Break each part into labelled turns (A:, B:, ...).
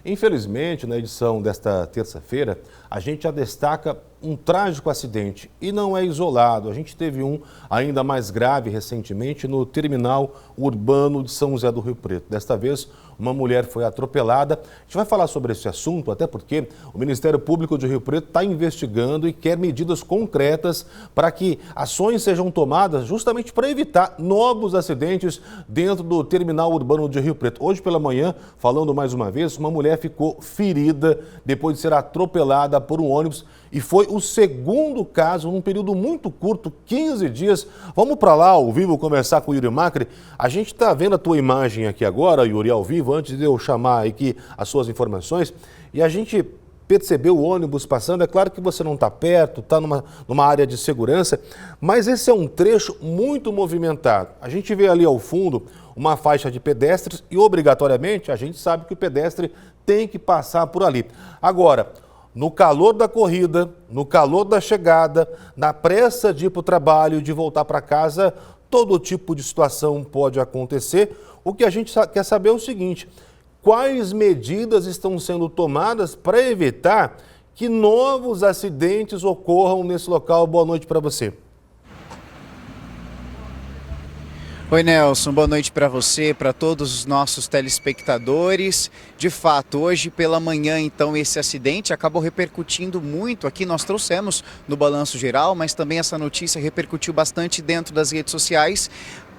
A: Infelizmente, na edição desta terça-feira, a gente já destaca um trágico acidente e não é isolado. A gente teve um ainda mais grave recentemente no terminal urbano de São José do Rio Preto. Desta vez, uma mulher foi atropelada. A gente vai falar sobre esse assunto, até porque o Ministério Público de Rio Preto está investigando e quer medidas concretas para que ações sejam tomadas justamente para evitar novos acidentes dentro do terminal urbano de Rio Preto. Hoje pela manhã, falando mais uma vez, uma mulher ficou ferida depois de ser atropelada por um ônibus e foi o segundo caso num período muito curto, 15 dias. Vamos para lá ao vivo conversar com o Yuri Macri. A gente está vendo a tua imagem aqui agora, Yuri, ao vivo, antes de eu chamar aqui as suas informações. E a gente percebeu o ônibus passando. É claro que você não está perto, está numa área de segurança, mas esse é um trecho muito movimentado. A gente vê ali ao fundo uma faixa de pedestres e, obrigatoriamente, a gente sabe que o pedestre tem que passar por ali. Agora, no calor da corrida, no calor da chegada, na pressa de ir para o trabalho e de voltar para casa, todo tipo de situação pode acontecer. O que a gente quer saber é o seguinte: quais medidas estão sendo tomadas para evitar que novos acidentes ocorram nesse local? Boa noite para você.
B: Oi, Nelson, boa noite para você, para todos os nossos telespectadores. De fato, hoje pela manhã, então, esse acidente acabou repercutindo muito aqui. Nós trouxemos no Balanço Geral, mas também essa notícia repercutiu bastante dentro das redes sociais.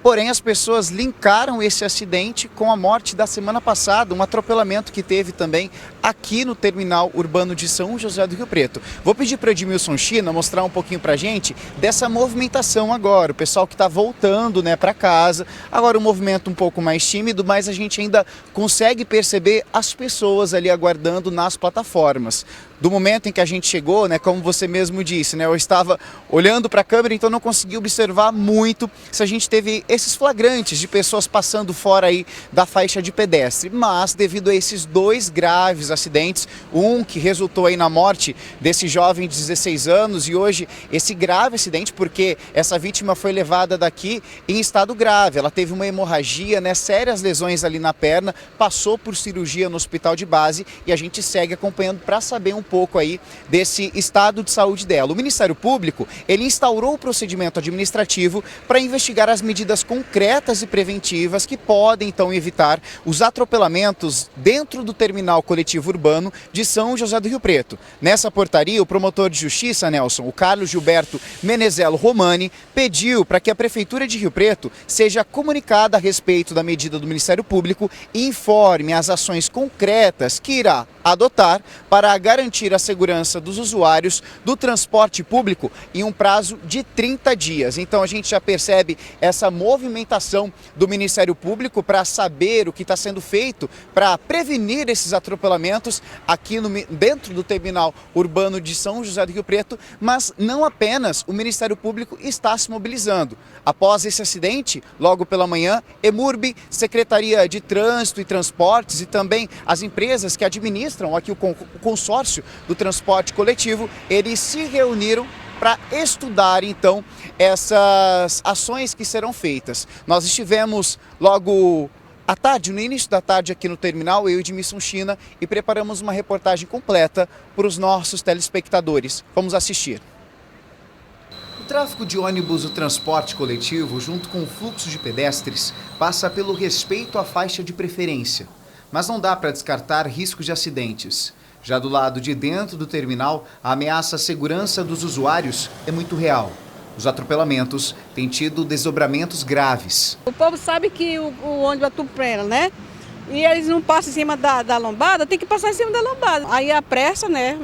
B: Porém, as pessoas linkaram esse acidente com a morte da semana passada, um atropelamento que teve também aqui no terminal urbano de São José do Rio Preto. Vou pedir para o Edmilson China mostrar um pouquinho para a gente dessa movimentação agora, o pessoal que está voltando, né, para casa. Agora um movimento um pouco mais tímido, mas a gente ainda consegue perceber as pessoas ali aguardando nas plataformas. Do momento em que a gente chegou, né, como você mesmo disse, né, eu estava olhando para a câmera, então não consegui observar muito se a gente teve esses flagrantes de pessoas passando fora aí da faixa de pedestre. Mas devido a esses dois graves acidentes, um que resultou aí na morte desse jovem de 16 anos e hoje esse grave acidente, porque essa vítima foi levada daqui em estado grave. Ela teve uma hemorragia, né, sérias lesões ali na perna, passou por cirurgia no hospital de base e a gente segue acompanhando para saber um pouco aí desse estado de saúde dela. O Ministério Público, ele instaurou o procedimento administrativo para investigar as medidas concretas e preventivas que podem então evitar os atropelamentos dentro do terminal coletivo urbano de São José do Rio Preto. Nessa portaria, o promotor de justiça, Nelson, o Carlos Gilberto Menezelo Romani, pediu para que a Prefeitura de Rio Preto seja comunicada a respeito da medida do Ministério Público e informe as ações concretas que irá adotar para garantir a segurança dos usuários do transporte público em um prazo de 30 dias. Então a gente já percebe essa movimentação do Ministério Público para saber o que está sendo feito para prevenir esses atropelamentos aqui dentro do terminal urbano de São José do Rio Preto, mas não apenas o Ministério Público está se mobilizando. Após esse acidente, logo pela manhã, EMURB, Secretaria de Trânsito e Transportes e também as empresas que administram aqui o consórcio do transporte coletivo, eles se reuniram para estudar, então, essas ações que serão feitas. Nós estivemos logo à tarde, no início da tarde aqui no terminal, eu e Edmilson China, e preparamos uma reportagem completa para os nossos telespectadores. Vamos assistir. O tráfego de ônibus, o transporte coletivo, junto com o fluxo de pedestres, passa pelo respeito à faixa de preferência. Mas não dá para descartar riscos de acidentes. Já do lado de dentro do terminal, a ameaça à segurança dos usuários é muito real. Os atropelamentos têm tido desdobramentos graves.
C: O povo sabe que o ônibus atropela, né? E eles não passam em cima da lombada, tem que passar em cima da lombada. Aí a pressa, né,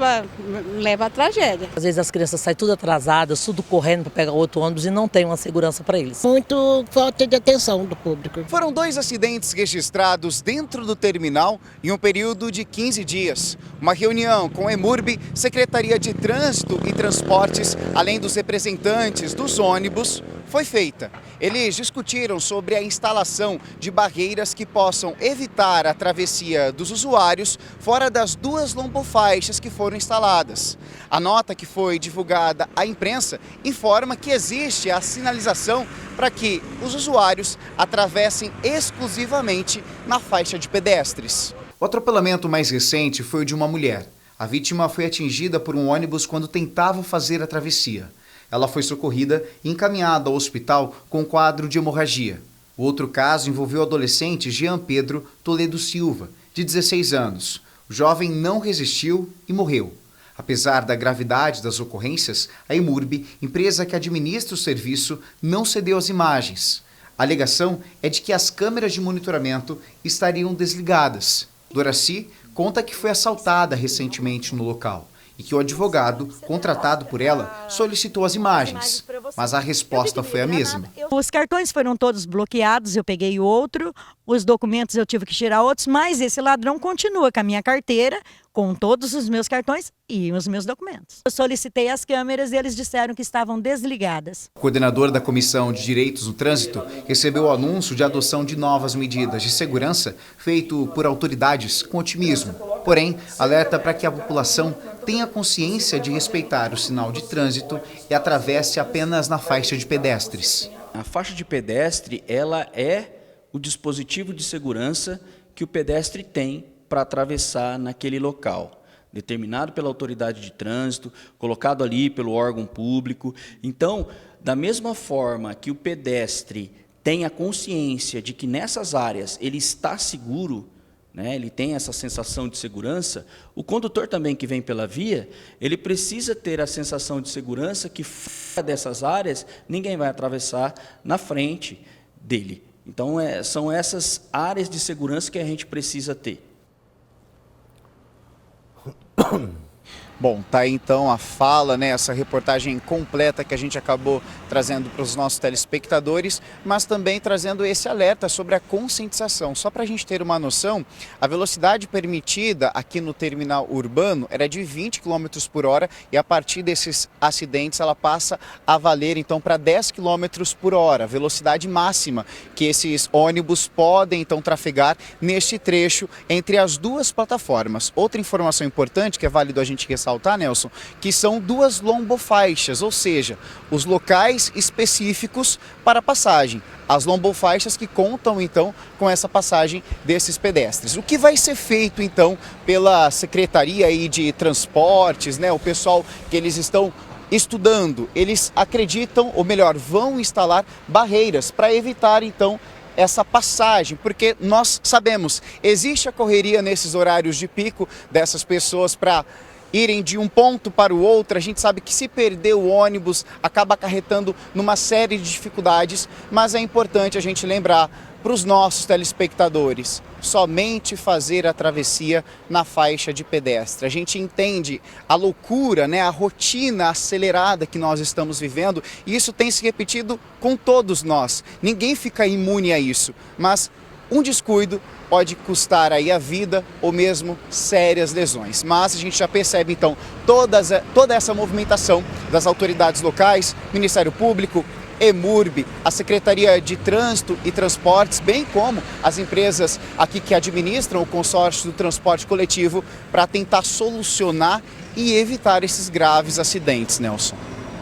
C: leva à tragédia.
D: Às vezes as crianças saem tudo atrasadas, tudo correndo para pegar outro ônibus e não tem uma segurança para eles.
E: Muito falta de atenção do público.
B: Foram 2 acidentes registrados dentro do terminal em um período de 15 dias. Uma reunião com a EMURB, Secretaria de Trânsito e Transportes, além dos representantes dos ônibus, foi feita. Eles discutiram sobre a instalação de barreiras que possam evitar a travessia dos usuários fora das 2 lombofaixas que foram instaladas. A nota que foi divulgada à imprensa informa que existe a sinalização para que os usuários atravessem exclusivamente na faixa de pedestres. O atropelamento mais recente foi o de uma mulher. A vítima foi atingida por um ônibus quando tentava fazer a travessia. Ela foi socorrida e encaminhada ao hospital com quadro de hemorragia. O outro caso envolveu o adolescente Jean Pedro Toledo Silva, de 16 anos. O jovem não resistiu e morreu. Apesar da gravidade das ocorrências, a EMURB, empresa que administra o serviço, não cedeu às imagens. A alegação é de que as câmeras de monitoramento estariam desligadas. Doraci conta que foi assaltada recentemente no local e que o advogado, contratado por ela, solicitou as imagens, mas a resposta foi a mesma.
F: Os cartões foram todos bloqueados, eu peguei outro, os documentos eu tive que tirar outros, mas esse ladrão continua com a minha carteira, com todos os meus cartões e os meus documentos. Eu solicitei as câmeras e eles disseram que estavam desligadas.
B: O coordenador da Comissão de Direitos no Trânsito recebeu o anúncio de adoção de novas medidas de segurança feito por autoridades com otimismo. Porém, alerta para que a população tenha consciência de respeitar o sinal de trânsito e atravesse apenas na faixa de pedestres.
G: A faixa de pedestre, ela é o dispositivo de segurança que o pedestre tem para atravessar naquele local, determinado pela autoridade de trânsito, colocado ali pelo órgão público. Então, da mesma forma que o pedestre tem a consciência de que nessas áreas ele está seguro, né, ele tem essa sensação de segurança, o condutor também que vem pela via, ele precisa ter a sensação de segurança que fora dessas áreas ninguém vai atravessar na frente dele. Então, são essas áreas de segurança que a gente precisa ter.
B: Bom, tá aí então a fala, né, essa reportagem completa que a gente acabou trazendo para os nossos telespectadores, mas também trazendo esse alerta sobre a conscientização. Só para a gente ter uma noção, a velocidade permitida aqui no terminal urbano era de 20 km por hora e a partir desses acidentes ela passa a valer então para 10 km por hora, velocidade máxima que esses ônibus podem então trafegar neste trecho entre as duas plataformas. Outra informação importante que é válido a gente ressaltar, Nelson, que são duas lombofaixas, ou seja, os locais específicos para passagem. As lombofaixas que contam, então, com essa passagem desses pedestres. O que vai ser feito, então, pela Secretaria aí de Transportes, né, o pessoal que eles estão estudando, eles acreditam, ou melhor, vão instalar barreiras para evitar, então, essa passagem, porque nós sabemos, existe a correria nesses horários de pico dessas pessoas para irem de um ponto para o outro. A gente sabe que se perder o ônibus acaba acarretando numa série de dificuldades, mas é importante a gente lembrar para os nossos telespectadores, somente fazer a travessia na faixa de pedestre. A gente entende a loucura, né, a rotina acelerada que nós estamos vivendo e isso tem se repetido com todos nós. Ninguém fica imune a isso, mas um descuido pode custar aí a vida ou mesmo sérias lesões. Mas a gente já percebe então toda essa movimentação das autoridades locais, Ministério Público, EMURB, a Secretaria de Trânsito e Transportes, bem como as empresas aqui que administram o consórcio do transporte coletivo para tentar solucionar e evitar esses graves acidentes, Nelson.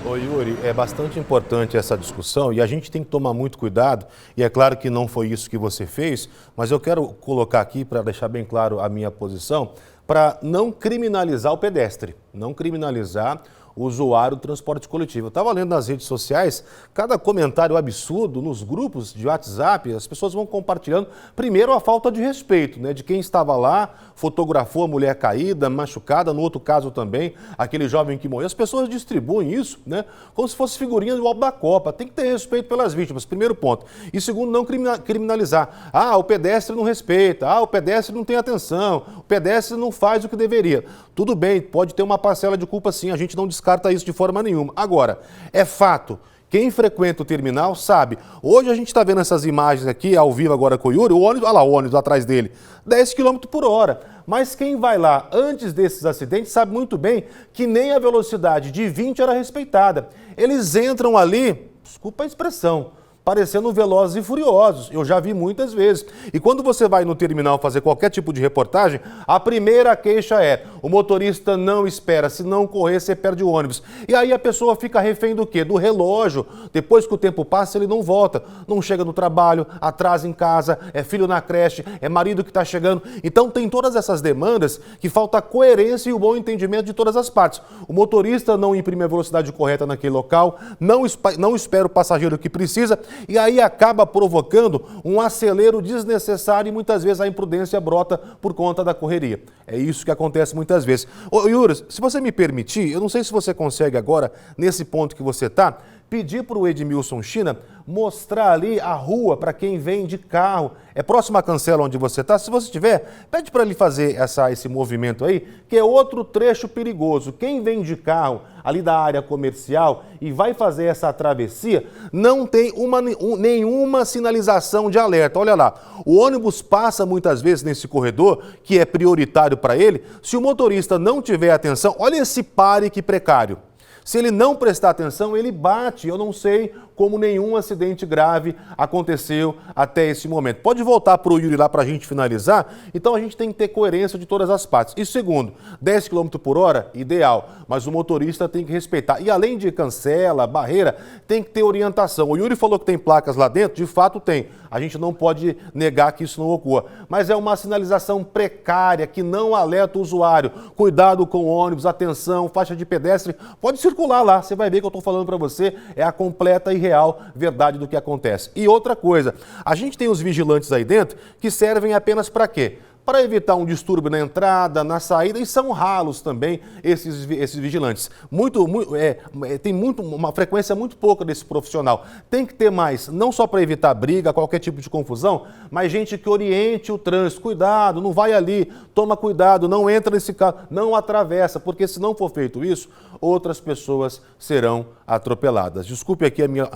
A: Ô Yuri, é bastante importante essa discussão e a gente tem que tomar muito cuidado, e é claro que não foi isso que você fez, mas eu quero colocar aqui para deixar bem claro a minha posição, para não criminalizar o pedestre, não criminalizar o usuário do transporte coletivo. Eu estava lendo nas redes sociais, cada comentário absurdo nos grupos de WhatsApp, as pessoas vão compartilhando, primeiro a falta de respeito, né, de quem estava lá, fotografou a mulher caída, machucada, no outro caso também, aquele jovem que morreu. As pessoas distribuem isso, né, como se fosse figurinha do álbum da Copa. Tem que ter respeito pelas vítimas, primeiro ponto. E segundo, não criminalizar. Ah, o pedestre não respeita, o pedestre não tem atenção, o pedestre não faz o que deveria. Tudo bem, pode ter uma parcela de culpa sim, a gente não descarta isso de forma nenhuma. Agora, é fato, quem frequenta o terminal sabe. Hoje a gente está vendo essas imagens aqui, ao vivo agora com o Yuri, o ônibus, olha lá o ônibus atrás dele, 10 km por hora. Mas quem vai lá antes desses acidentes sabe muito bem que nem a velocidade de 20 era respeitada. Eles entram ali, desculpa a expressão, parecendo velozes e furiosos. Eu já vi muitas vezes. E quando você vai no terminal fazer qualquer tipo de reportagem, a primeira queixa é: O motorista não espera, se não correr, você perde o ônibus. E aí a pessoa fica refém do quê? Do relógio. Depois que o tempo passa, ele não volta. Não chega no trabalho, atrasa em casa, é filho na creche, é marido que está chegando. Então tem todas essas demandas que falta coerência e o bom entendimento de todas as partes. O motorista não imprime a velocidade correta naquele local, não espera o passageiro que precisa e aí acaba provocando um acelero desnecessário e muitas vezes a imprudência brota por conta da correria. É isso que acontece muitas vezes. Ô Yuri, se você me permitir, eu não sei se você consegue agora, nesse ponto que você está, pedir para o Edmilson China mostrar ali a rua para quem vem de carro. É próximo à cancela onde você está. Se você tiver, pede para ele fazer esse movimento aí, que é outro trecho perigoso. Quem vem de carro ali da área comercial e vai fazer essa travessia, não tem nenhuma sinalização de alerta. Olha lá, o ônibus passa muitas vezes nesse corredor, que é prioritário para ele. Se o motorista não tiver atenção, olha esse pare que precário. Se ele não prestar atenção, ele bate. Eu não sei como nenhum acidente grave aconteceu até esse momento. Pode voltar para o Yuri lá para a gente finalizar? Então a gente tem que ter coerência de todas as partes. E segundo, 10 km por hora, ideal, mas o motorista tem que respeitar. E além de cancela, barreira, tem que ter orientação. O Yuri falou que tem placas lá dentro, de fato tem. A gente não pode negar que isso não ocorra. Mas é uma sinalização precária que não alerta o usuário. Cuidado com o ônibus, atenção, faixa de pedestre. Pode circular lá, você vai ver que eu estou falando para você, é a completa e real verdade do que acontece. E outra coisa, a gente tem os vigilantes aí dentro que servem apenas para quê? Para evitar um distúrbio na entrada, na saída, e são ralos também esses vigilantes. Tem uma frequência muito pouca desse profissional. Tem que ter mais, não só para evitar briga, qualquer tipo de confusão, mas gente que oriente o trânsito. Cuidado, não vai ali, toma cuidado, não entra nesse carro, não atravessa, porque se não for feito isso, outras pessoas serão atropeladas. Desculpe aqui a minha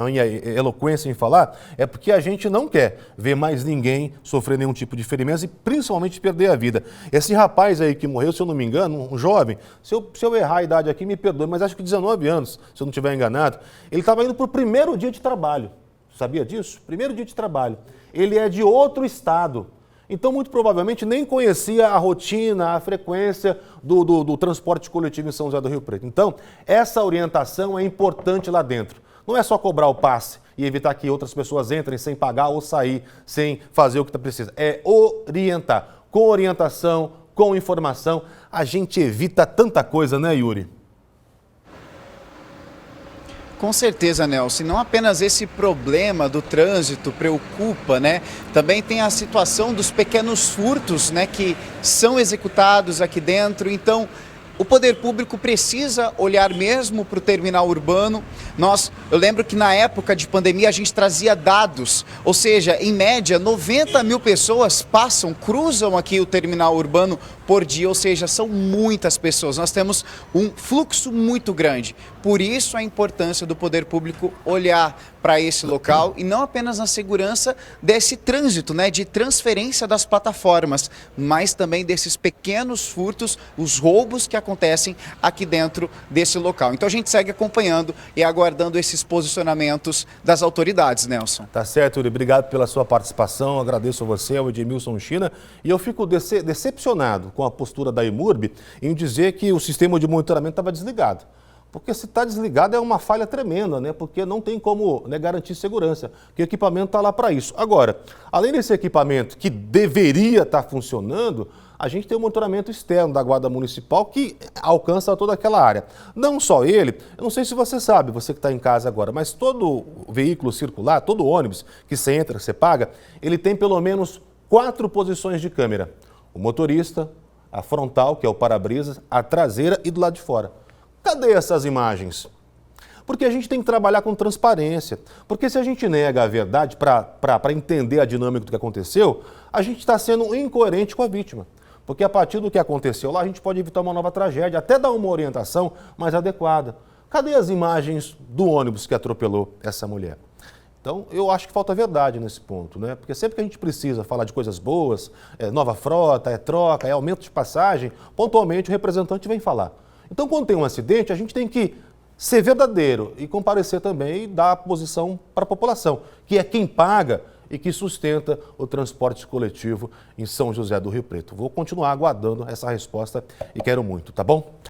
A: eloquência em falar, é porque a gente não quer ver mais ninguém sofrer nenhum tipo de ferimento e principalmente perder a vida. Esse rapaz aí que morreu, se eu não me engano, um jovem, se eu errar a idade aqui, me perdoe, mas acho que 19 anos, se eu não estiver enganado, ele estava indo para o primeiro dia de trabalho. Sabia disso? Primeiro dia de trabalho. Ele é de outro estado. Então, muito provavelmente, nem conhecia a rotina, a frequência do transporte coletivo em São José do Rio Preto. Então, essa orientação é importante lá dentro. Não é só cobrar o passe e evitar que outras pessoas entrem sem pagar ou sair sem fazer o que precisa. É orientar. Com orientação, com informação, a gente evita tanta coisa, né, Yuri?
B: Com certeza, Nelson. Não apenas esse problema do trânsito preocupa, né? Também tem a situação dos pequenos furtos, né, que são executados aqui dentro. Então, o poder público precisa olhar mesmo para o terminal urbano. Eu lembro que na época de pandemia a gente trazia dados, ou seja, em média 90 mil pessoas cruzam aqui o terminal urbano por dia, ou seja, são muitas pessoas. Nós temos um fluxo muito grande. Por isso a importância do poder público olhar para esse local e não apenas na segurança desse trânsito, né, de transferência das plataformas, mas também desses pequenos furtos, os roubos que acontecem aqui dentro desse local. Então a gente segue acompanhando e aguardando esses posicionamentos das autoridades, Nelson.
A: Tá certo, Yuri. Obrigado pela sua participação. Agradeço a você, ao Edmilson China. E eu fico decepcionado com a postura da EMURB em dizer que o sistema de monitoramento estava desligado. Porque se está desligado é uma falha tremenda, né? Porque não tem como, né, garantir segurança, porque o equipamento está lá para isso. Agora, além desse equipamento que deveria estar funcionando, a gente tem um monitoramento externo da Guarda Municipal que alcança toda aquela área. Não só ele, eu não sei se você sabe, você que está em casa agora, mas todo veículo circular, todo ônibus que você entra, que você paga, ele tem pelo menos 4 posições de câmera. O motorista, a frontal, que é o para-brisas, a traseira e do lado de fora. Cadê essas imagens? Porque a gente tem que trabalhar com transparência. Porque se a gente nega a verdade para entender a dinâmica do que aconteceu, a gente está sendo incoerente com a vítima. Porque a partir do que aconteceu lá, a gente pode evitar uma nova tragédia, até dar uma orientação mais adequada. Cadê as imagens do ônibus que atropelou essa mulher? Então, eu acho que falta verdade nesse ponto, né? Porque sempre que a gente precisa falar de coisas boas, nova frota, troca, aumento de passagem, pontualmente o representante vem falar. Então, quando tem um acidente, a gente tem que ser verdadeiro e comparecer também e dar a posição para a população, que é quem paga e que sustenta o transporte coletivo em São José do Rio Preto. Vou continuar aguardando essa resposta e quero muito, tá bom?